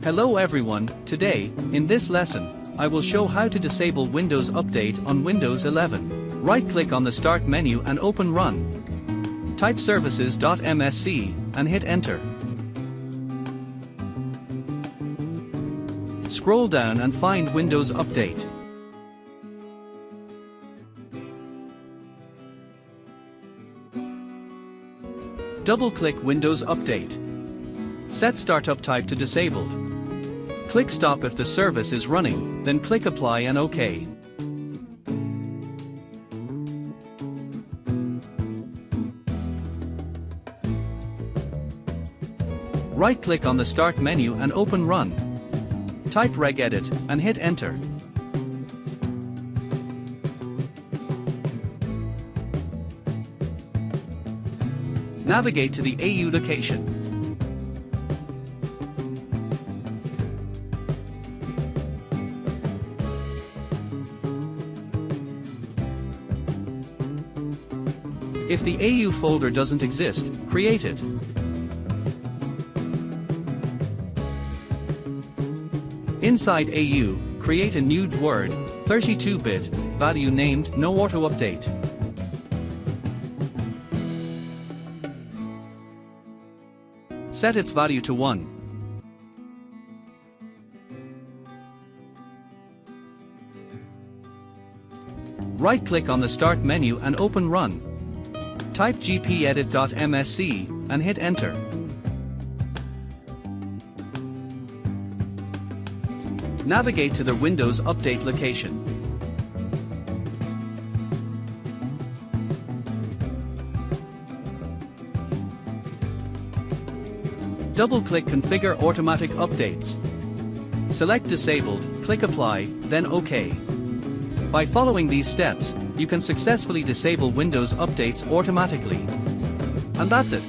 Hello everyone, today, in this lesson, I will show how to disable Windows Update on Windows 11. Right-click on the Start menu and open Run. Type services.msc and hit Enter. Scroll down and find Windows Update. Double-click Windows Update. Set Startup Type to Disabled. Click Stop if the service is running, then click Apply and OK. Right-click on the Start menu and open Run. Type regedit and hit Enter. Navigate to the AU location. If the AU folder doesn't exist, create it. Inside AU, create a new Word, 32-bit, value named No Auto Update. Set its value to 1. Right-click on the Start menu and open Run. Type gpedit.msc and hit Enter. Navigate to the Windows Update location. Double-click Configure Automatic Updates. Select Disabled, click Apply, then OK. By following these steps, you can successfully disable Windows updates automatically. And that's it.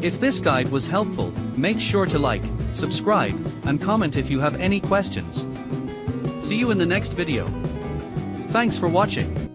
If this guide was helpful, make sure to like, subscribe, and comment if you have any questions. See you in the next video. Thanks for watching.